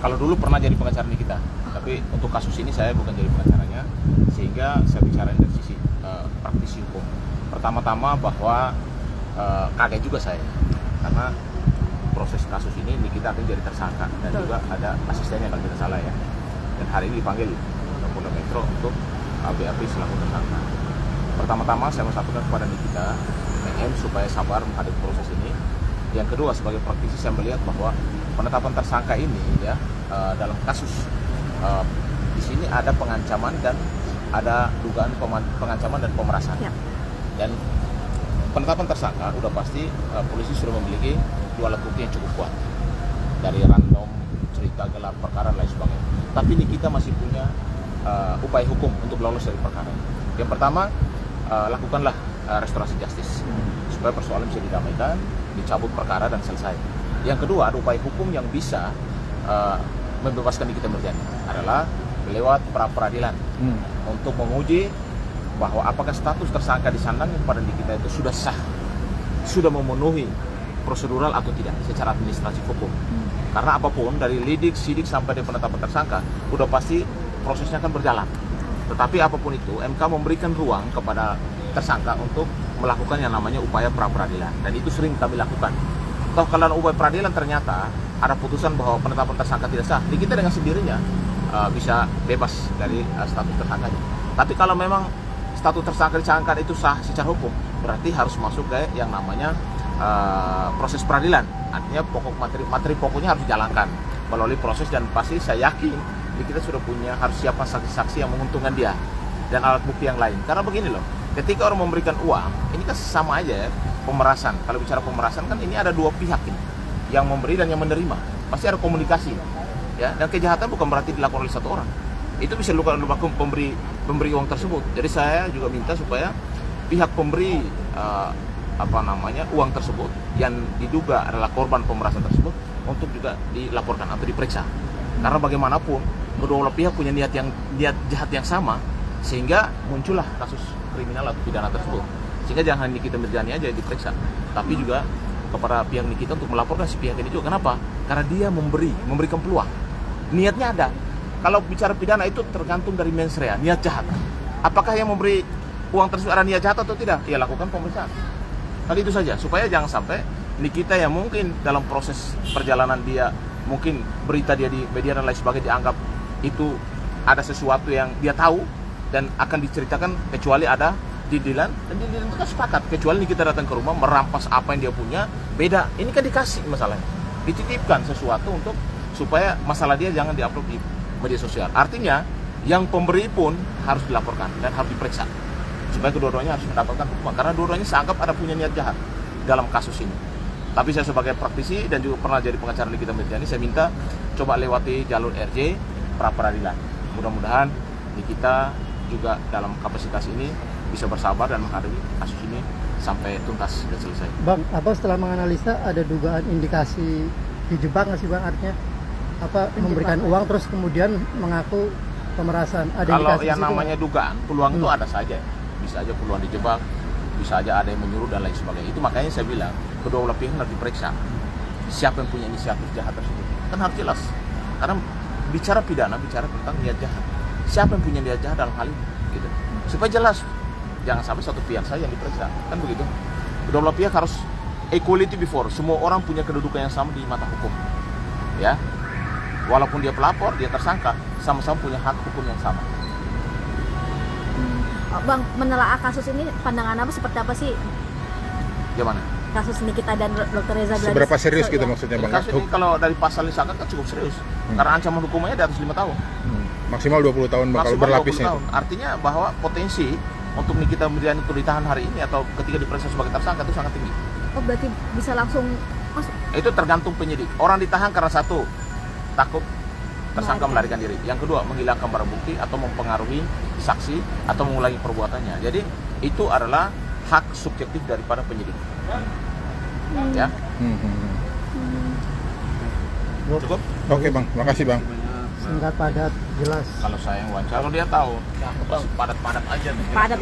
Kalau dulu pernah jadi pengacara Nikita, tapi untuk kasus ini saya bukan jadi pengacaranya, sehingga saya bicara dari sisi praktisi hukum. Pertama-tama bahwa kaget juga saya, karena proses kasus ini Nikita akan jadi tersangka dan juga ada asistennya kalau tidak salah ya. Dan hari ini dipanggil Polda Metro untuk BAP selaku tersangka. Pertama-tama saya menyampaikan kepada Nikita supaya sabar menghadapi proses ini. Yang kedua, sebagai praktisi saya melihat bahwa penetapan tersangka ini ya dalam kasus di sini ada pengancaman dan ada dugaan pengancaman dan pemerasan. Ya. Dan penetapan tersangka udah pasti polisi sudah memiliki dua alat bukti yang cukup kuat dari random, cerita, gelar perkara dan lain sebagainya. Tapi Nikita masih punya upaya hukum untuk lolos dari perkara. Yang pertama, lakukanlah restorasi justice supaya persoalan bisa didamaikan, dicabut perkara dan selesai. Yang kedua, ada upaya hukum yang bisa membebaskan Nikita Mirjani adalah lewat pra peradilan untuk menguji bahwa apakah status tersangka disandang kepada Nikita itu sudah sah, sudah memenuhi prosedural atau tidak secara administrasi hukum. Karena apapun dari lidik, sidik sampai di penetapan tersangka udah pasti prosesnya akan berjalan. Tetapi apapun itu, MK memberikan ruang kepada tersangka untuk melakukan yang namanya upaya pra peradilan, dan itu sering kami lakukan. Toh kalau upaya peradilan ternyata ada putusan bahwa penetapan tersangka tidak sah, Nikita dengan sendirinya bisa bebas dari status tersangkanya. Tapi kalau memang status tersangka disangka itu sah secara hukum, berarti harus masuk ke yang namanya proses peradilan. Artinya pokok materi pokoknya harus dijalankan melalui proses, dan pasti saya yakin kita sudah punya, harus siapkan saksi-saksi yang menguntungkan dia dan alat bukti yang lain. Karena begini loh, ketika orang memberikan uang, ini kan sama aja ya, pemerasan. Kalau bicara pemerasan kan ini ada dua pihak ini, yang memberi dan yang menerima. Pasti ada komunikasi, ya. Dan kejahatan bukan berarti dilakukan oleh satu orang. Itu bisa dilakukan pemberi uang tersebut. Jadi saya juga minta supaya pihak pemberi uang tersebut yang diduga adalah korban pemerasan tersebut untuk juga dilaporkan atau diperiksa. Karena bagaimanapun kedua belah pihak punya niat jahat yang sama, sehingga muncullah kasus kriminal atau pidana tersebut. Sehingga jangan Nikita Mirjani aja yang diperiksa, tapi juga kepada pihak Nikita untuk melaporkan si pihak ini juga. Kenapa? Karena dia memberikan peluang. Niatnya ada. Kalau bicara pidana itu tergantung dari mens rea, niat jahat. Apakah yang memberi uang tersebut ada niat jahat atau tidak? Ya lakukan pemeriksaan. Kali itu saja, supaya jangan sampai Nikita yang mungkin dalam proses perjalanan dia, mungkin berita dia di media dan lain sebagainya dianggap itu ada sesuatu yang dia tahu dan akan diceritakan, kecuali ada didilan, dan didilan itu kan sepakat, kecuali Nikita datang ke rumah merampas apa yang dia punya, beda. Ini kan dikasih masalahnya, dititipkan sesuatu untuk supaya masalah dia jangan diupload di media sosial. Artinya yang pemberi pun harus dilaporkan dan harus diperiksa supaya kedua-duanya harus mendapatkan hukuman, karena dua-duanya seanggap ada punya niat jahat dalam kasus ini. Tapi saya sebagai praktisi dan juga pernah jadi pengacara Nikita Mirjani, saya minta coba lewati jalur RJ pra peradilan. Mudah-mudahan Nikita juga dalam kapasitas ini bisa bersabar dan menghadapi kasus ini sampai tuntas dan selesai. Bang, apa setelah menganalisa ada dugaan indikasi dijebak nggak sih Bang? Artinya apa, memberikan uang terus kemudian mengaku pemerasan? Ada kalau indikasi yang namanya dugaan, peluang itu ada saja. Bisa aja peluang dijebak, bisa aja ada yang menyuruh dan lain sebagainya. Itu makanya saya bilang kedua belah pihak harus diperiksa. Siapa yang punya inisiatif jahat tersebut? Kan harus jelas. Karena bicara pidana, bicara tentang niat jahat. Siapa yang punya niat jahat dalam hal ini? Gitu. Supaya jelas. Jangan sampai satu pihak saja yang diperiksa. Kan begitu. Kedua belah pihak harus equality before. Semua orang punya kedudukan yang sama di mata hukum. Ya. Walaupun dia pelapor, dia tersangka, sama-sama punya hak hukum yang sama. Bang, menelaah kasus ini pandangan apa, seperti apa sih? Gimana? Kasus Nikita dan Dr. Reza Gladys. Seberapa serius gitu maksudnya Bang? Kasus ini kalau dari pasal disangka kan cukup serius. Karena ancaman hukumannya di atas 5 tahun. Maksimal 20 tahun bakal berlapisnya. Artinya bahwa potensi untuk Nikita Mirjani itu ditahan hari ini atau ketika diperiksa sebagai tersangka itu sangat tinggi. Oh, berarti bisa langsung masuk? Itu tergantung penyidik. Orang ditahan karena satu, takut tersangka melarikan diri. Yang kedua, menghilangkan barang bukti atau mempengaruhi saksi atau mengulangi perbuatannya. Jadi itu adalah hak subjektif daripada penyidik. Ya. Cukup? Oke Bang, makasih Bang. Singkat, padat, jelas. Kalau saya yang wawancara, kalau dia tahu, padat-padat aja. Padat.